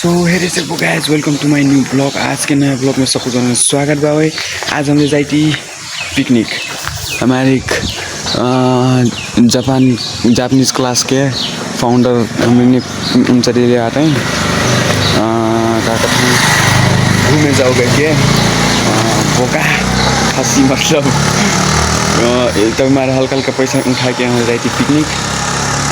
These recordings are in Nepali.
सो हेरे से guys welcome to my new blog. आज के नए ब्लॉग में सबको जाना स्वागत भाई। आज हमने जाई थी पिकनिक। हमारे एक जापानीज क्लास के फाउंडर हमने उनसे ले आते हैं घूमे जाओगे के बोका खसी मतलब तो हमारे हल्का हल्का पैसा उठा के हम जाई थी पिकनिक।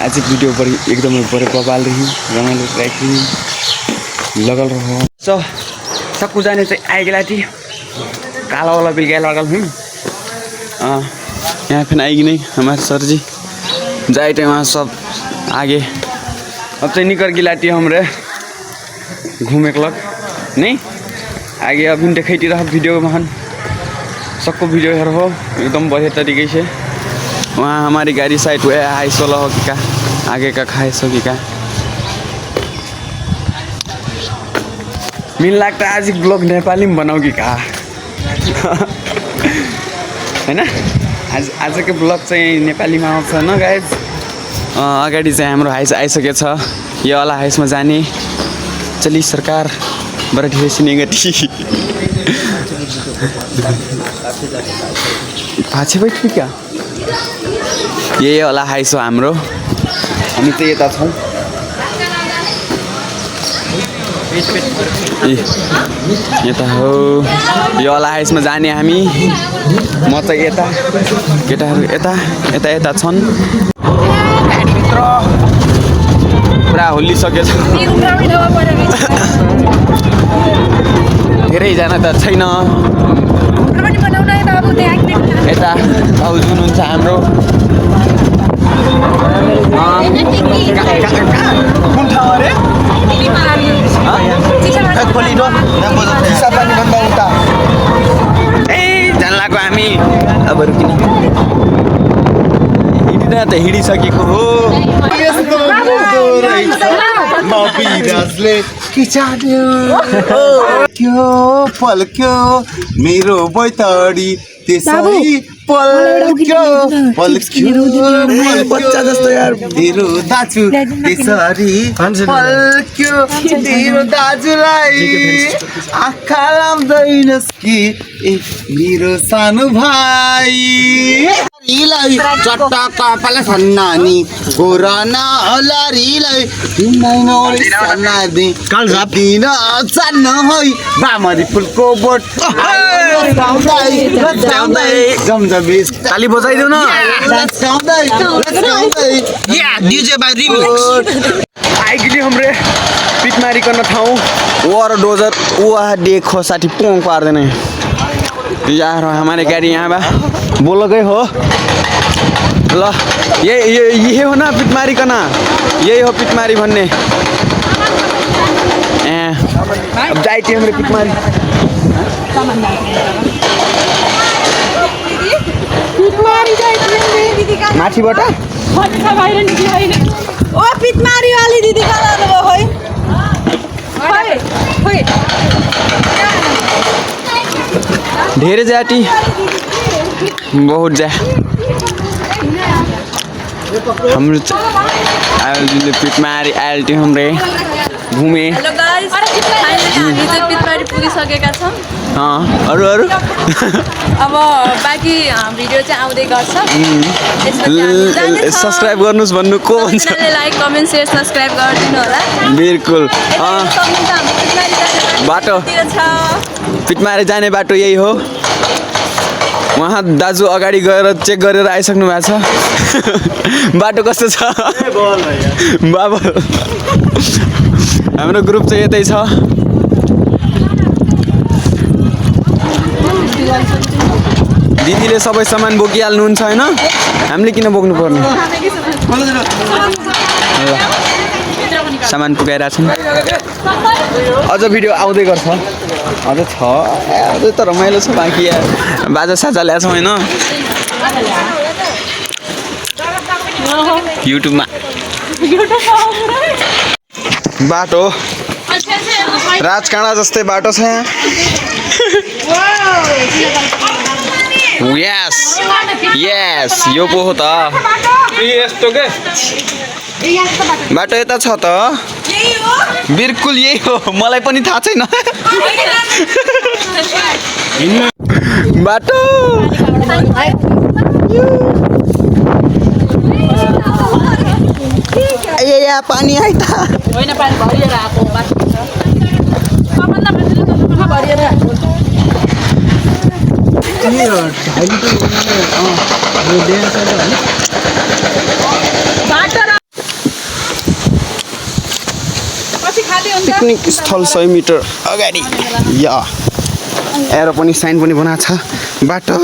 आज वीडियो पर एकदम बड़े बवाल रही रमाइलो रही लगल रहो। सबको जाने चाहिँ आइगेला थी काला वाला बिल गया लगल हूँ यहाँ फिर आएगी नहीं हमारे सर जी जाए थे वहाँ सब आगे। अब तो निकल गिलाती हमरे घूमे के लग नहीं आगे अभी देखती रहा वीडियो में सबको वीडियो हेर हो एकदम बढ़िया तरीके से। वहाँ हमारी गाड़ी साइड हुआ है हाइस वाला हो कि क्या आगे का खाइस हो कि क्या मिल लगता है। आज ब्लॉग नेपाली में बनाओगी क्या है ना। आज के ब्लॉग चाहिँ नेपालीमा आउँछ न गाइज। अगाडि चाहिँ हाम्रो हाइस आइसकेको छ यो वाला हाइसमा जाने चली सरकार बड़ा ढेर सिनेगा थी पाछे बैठ क्या यही वाला हाइस हो हाम्रो हामी त यता छौँ यता हो यो वाला हाइसमा जाने हामी म चाहिँ यता केटाहरू यता यता यता छन् भित्र पुरा होलिसकेछ धेरैजना त छैन यता भाउजू हुनुहुन्छ हाम्रो कुन ठाउँ अरे ए जान लाग्यो हामी अब किन हिँड्न त हिँडिसकेको हो। क्या पल्क्यो मेरो बैतडी त्यसरी पल्क्यो बच्चा जस्तो यार मेरो दाजु त्यसरी पल्क्यो मेरो दाजुलाई आँखा लाउँदैनस् कि ए मेरो सानो भाइ चट्टा कपाल सन्नानी गोराना लरीलाई दिन चान्न है बामरी फुलको बोट ताली बजाइदेऊ न आइगिली हमरे पिट मारिकन ठाउँ और डोजर वह देखो साथी पोंग पार्दैन यार हमारे गाड़ी यहाँ बा बोलो गए हो ल ये हो ना पिटमारी कना यही हो पिटमारी भन्ने अब जाए थे हमरे पिटमारी माथिबाट ओ पिटमारी वाली दीदी का नाम है ढेर जाती बहुत जा हाम्रो पिटमारी आयल थियो हमरे घुमे। हेलो गाइस फाइनली हामी चाहिँ पिटमारी पुगिसकेका छौँ। अरू अरू अब बाँकी भिडियो चाहिँ आउँदै गर्छ। सब्सक्राइब गर्नुस् भन्नु को भन्छ लाइक कमेन्ट सेयर सब्सक्राइब गरिदिनु होला बिल्कुल। बाटो पिटमारी जाने बाटो यही हो। वहाँ दाजु अगाडि गएर चेक गरेर आइसक्नु भएको छ बाटो कस्तो छ बाबा। हाम्रो ग्रुप चाहिँ यतै छ। दिदीले सबै सामान बोकिहाल्नुहुन्छ होइन हामीले किन बोक्नु पर्ने सामान पुगाइरहेको छौँ। अझ भिडियो आउँदै गर्छ अझ छ अझ त रमाइलो छ बाँकी बाजा साजा ल्याएको छौँ होइन युट्युबमा बाटो राजकाँडा जस्तै बाटो छ यहाँ। यस यस यो पो हो त यस्तो के बाटो यता छ त बिल्कुल यही हो मलाई पनि थाहा छैन बाटो यहाँ पानी आइ त होइन पानी भरिएर आएको भरिएर पिकनिक स्थल 100 मिटर अगाडि या एरो पनि साइन पनि बनाएको छ बाटो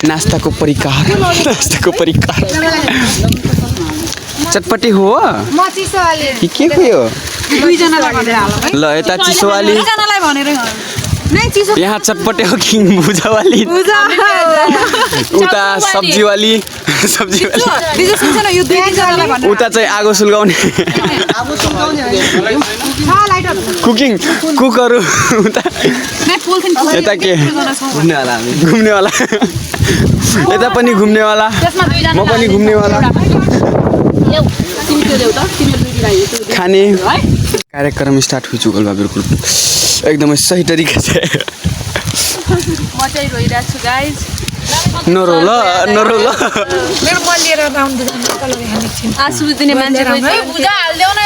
नास्ताको परिकार चटपटी हो कि के खोयो ल यता चिसोवाली यहाँ चटपटे हो कि भुजावाली उता सब्जीवाली उता चाहिँ आगो सुल्गाउने कुकहरू उता यता के घुम्नेवाला यता पनि घुम्नेवाला म पनि घुम्नेवाला खाने कार्यक्रम स्टार्ट हो चुकल बा बिल्कुल एकदमै सही तरिका से म चाहिँ रोइरहेको छु गाइज नरो ल आँसु दिने मान्छे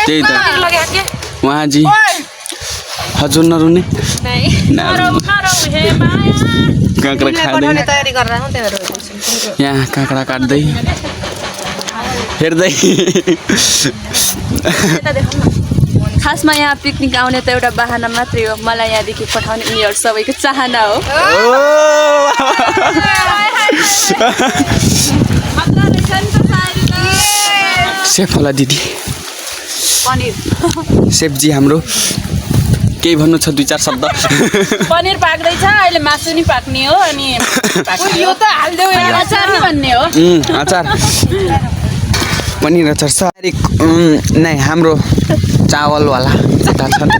त्यही त उहाँ जी हजुर नरुने काँक्रा खाँदै यहाँ काँक्रा काट्दै हेर्दै खासमा यहाँ पिकनिक आउने त एउटा बाहना मात्रै हो मलाई यहाँदेखि पठाउने उनीहरू सबैको चाहना हो सेफ होला दिदी सेफजी हाम्रो केही भन्नु छ 2-4 शब्द पनिर पाक्दैछ अहिले मासु नि पाक्ने हो अनि यो त हाल्देऊ अचार नि भन्ने हो अचार पनिर अचार सारी नै हाम्रो चावलवाला यता छन्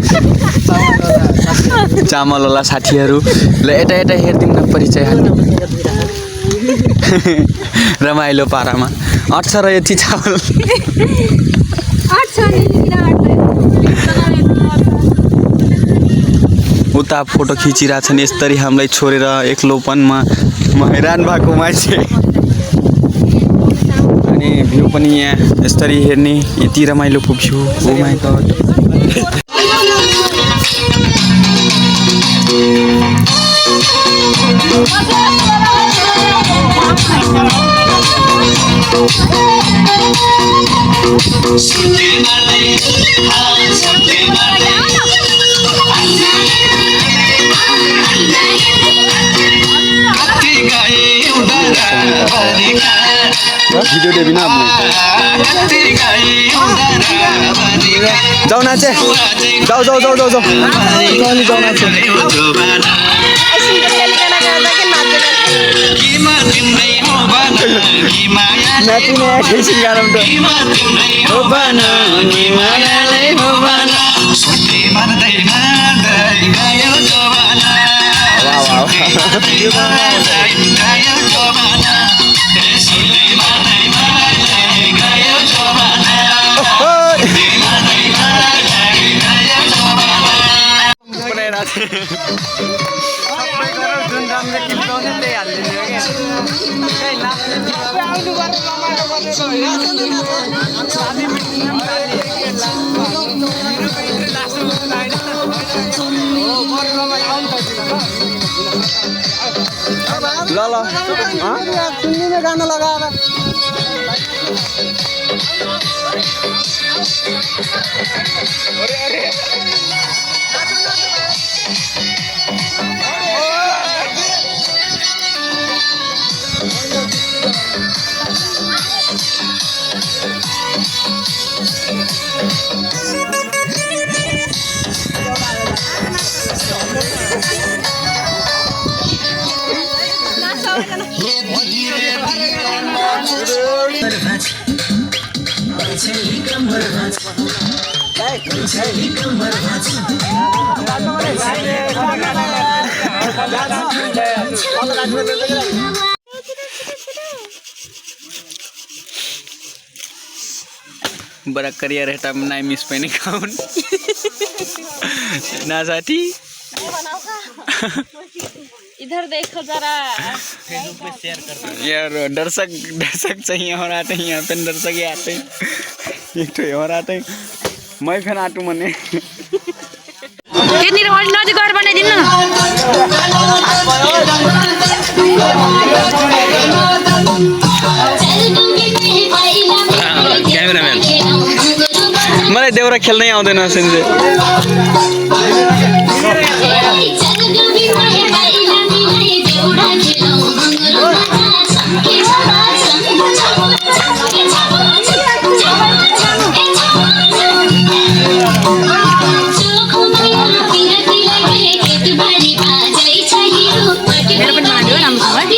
चामलवाला साथीहरू ल यता हेरिदिउँ न परिचय हाल्नु रमाइलो पारामा अट्छ र यति चावल उता फोटो खिचिरहेछन् यसरी हामीलाई छोडेर एक्लोपनमा म हैरान भएको मान्छे अनि भ्यू पनि यहाँ यसरी हेर्ने यति रमाइलोको view oh my God video दे बिना आपने जाओ नाचे जाओ नाचे नाच्ने एकैछिन गाह्रो हो बना ला सुन्ने में गाना लगा बड़ा करियर है टाइम नहीं मिस पैने खाउन ना साथी इधर देखो जरा यार दर्शक चाहिए और आते हैं यहाँ पे दर्शक ही आते हैं एक तो और आते हैं मैं फिर आटू मने त्यतिखेर मैले नजिक गएर बनाइदिनु क्यामेराम्यान मलाई देउरा खेल्नै आउँदैन सिन्जे मेरो पनि बनाइदियो राम्रोसँग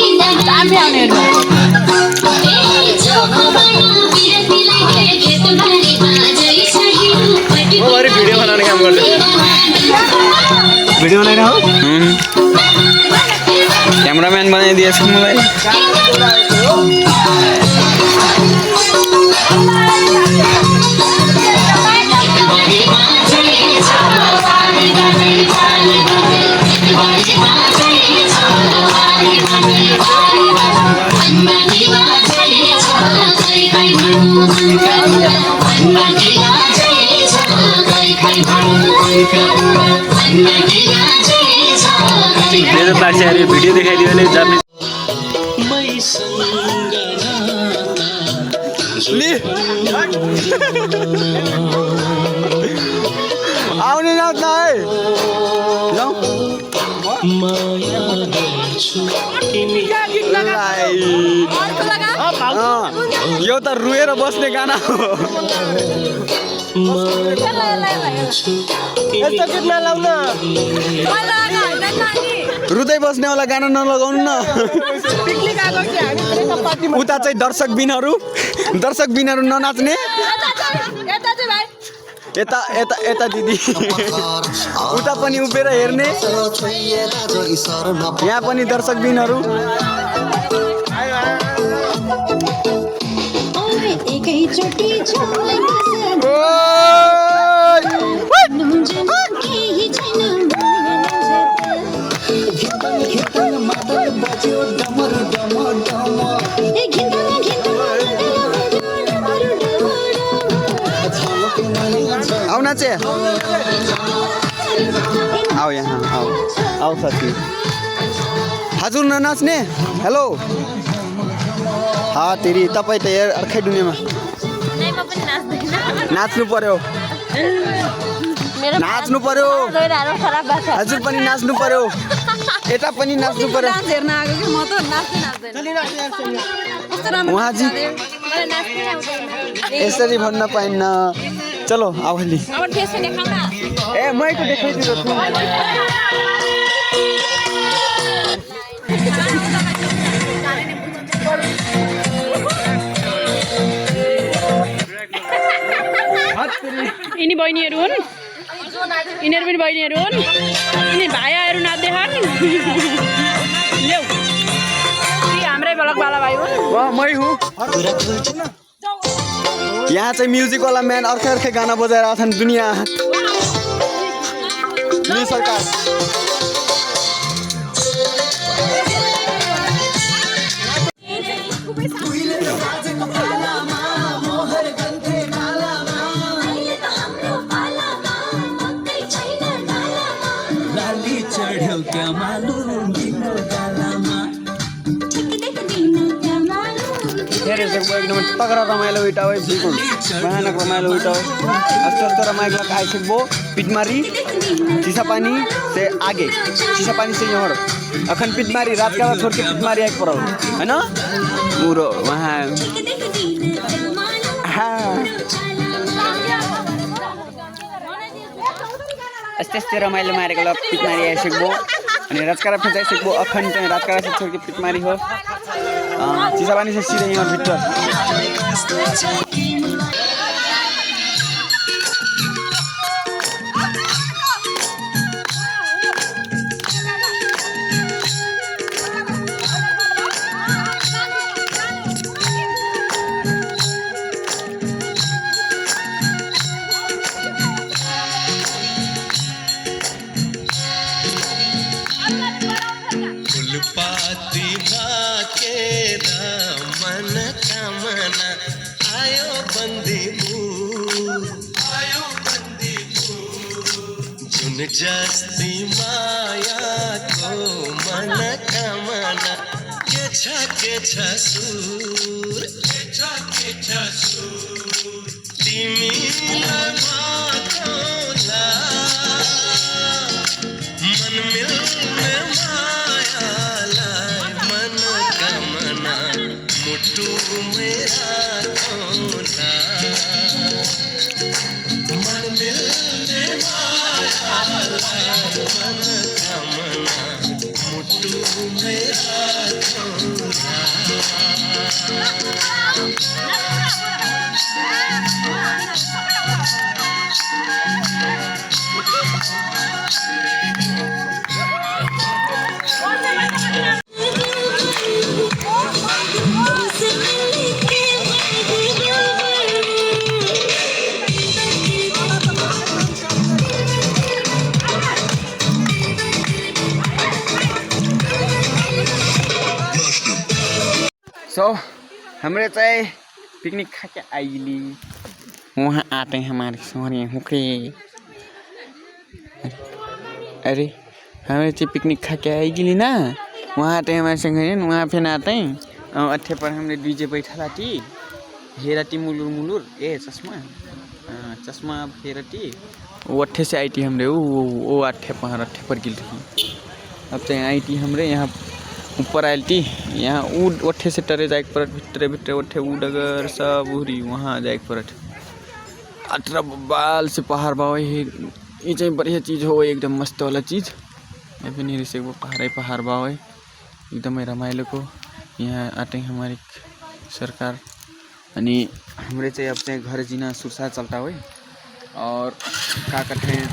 भिडियो बनाउने काम गर्छु भिडियो बनाइरह क्यामेराम्यान बनाइदिएछ मलाई मेरो लाग्छ अरे भिडियो देखाइदियो भने जाने आउने नाच्न है यो त रुएर बस्ने गाना हो रुँदै बस्नेवाला गाना नलगाउनु न उता चाहिँ दर्शक बिनहरू ननाच्ने यता यता यता दिदी उता पनि उभिएर हेर्ने यहाँ पनि दर्शक बिनहरू आऊ नाचे आओ यहाँ आओ साथी हजुर ननाच्ने हेलो हाँ तेरी तपाईँ त यार अर्कै दुनियाँमा नाच्नु पर्यो हजुर पनि नाच्नु पर्यो यता पनि नाच्नु पर्यो उहाँजी यसरी भन्न पाइन्न चलो आउली ए मैं तो देखाइदिनु यिनी बहिनीहरू हुन् यिनीहरू पनि बहिनीहरू हुन् यिनी भाइहरू नाच्दै छन् ल्याउ हाम्रै बलकवाला भाइ हुन् मै हुँ यहाँ चाहिँ म्युजिक वाला म्यान अर्कै गाना बजाइरहेको छन् दुनियाँ सरकार एकदम तगड़ा रमाइलो उठा हो बिल्कुल भयानक रमाइलो उठा हो अस्त रमाइलो आइसक्यो पिटमारी चिसापानी से आगे चिसापानी से यहाँ अखन पिटमारी रात का छोड़ के पिटमारी आगे पड़ा है ना पूरा वहाँ अस्ते रमाइलो मारेको ल पिटमारी आइसक्यो अनि राजकारा फेरि आइसक्यो अखन चाहिँ राजकारा से छोड़ के पिटमारी हो चिसापानी से सीधे यहाँ भित्र जस्ती मायाको मनकामना के छ सुर तिमीलाई माथौला मन मिल्ने मायालाई मनकामना मुटु मेरा खोला मन मिल्ने मायालाई मनकामना मुटु मेरा खोला सो हमरे चाहिँ पिकनिक खा के आइली वहाँ आते हैं हमारे सोहरे हुक्रे अरे हमें चाहिँ पिकनिक खा के आइली ना वहाँ आते हैं हमारे संग वहाँ फिर आते हैं अट्ठे पर हमने डीजे बैठा थी हेराटी मुलुर मुलुर ए चश्मा हेराटी वो अट्ठे से आई थी हमरे वो अट्ठे पर गिल रही अब चाहिँ आई थी हमरे यहाँ ऊपर आयल थी यहाँ ऊड ओठे से टरे जाए पर भित्रे भित्रे ओठे ऊड अगर सब उरी वहाँ जाए पर अठरा बाल से पहाड़ बाव ये चाहिँ बढ़िया चीज़ हो एकदम मस्त वाला चीज़ ये भी नहीं रही वो पहाड़ बाव है एकदम रमाइलो को यहाँ आते हैं हमारी सरकार अनि हमरे चाहिँ अब चाहिँ घर जीना सुरसा चलता हो और का कहते हैं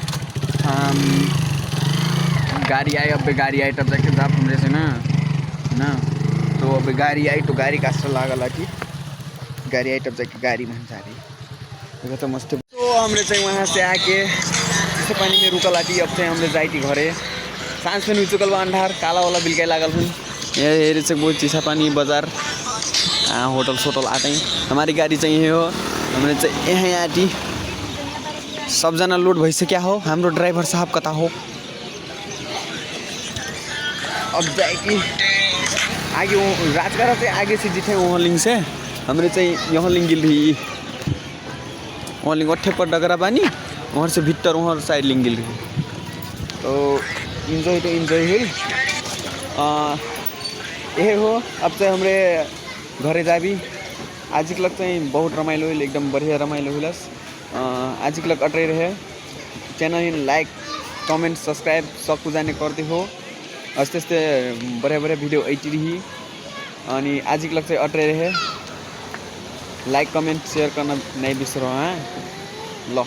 गाड़ी आई अब गाड़ी आई तब जाके जाप हमरे से ना तो अब गाड़ी आई तो गाड़ी का असर लागल कि गाड़ी आई तब जाके गाड़ी में जा रही देखो तो मस्त तो हमरे चाहिँ वहाँ से आके चिसो पानी में रुकल आती अब चाहिँ हमरे जाई थी घरे सांस में चुकल बा अंधार काला वाला बिल्कुल लागल हुई ये हेरे से बहुत चिसा पानी बाजार होटल सोटल आते हैं हमारी गाड़ी चाहिए हो हमरे चाहिँ यहाँ आती सबजना लोड भइसक्या हो हाम्रो ड्राइभर साहब कता हो अब जाएगी आगे वो राजगारा से आगे से जिथे वहाँ लिंग से हमरे चाहिए यहाँ लिंग गिल रही वहाँ लिंग अट्ठे पर डगरा पानी वहाँ से भीतर वहाँ साइड लिंग गिल रही तो इन्जॉय हुई ये हो अब चाहिँ हमरे घरे जाबी आज के लग चाहिँ बहुत रमाइलो हुई एकदम बढ़िया रमाइलो हुईलस आज के लग अटरे रहे चैनल लाइक कमेंट सब्सक्राइब सब कुछ जाने करते हो अस्ते अस्ते बढ़िया वीडियो आती रही अनि आज के लग चाहिँ अटरे रहे लाइक कमेंट शेयर करना नहीं बिसरो हाँ ल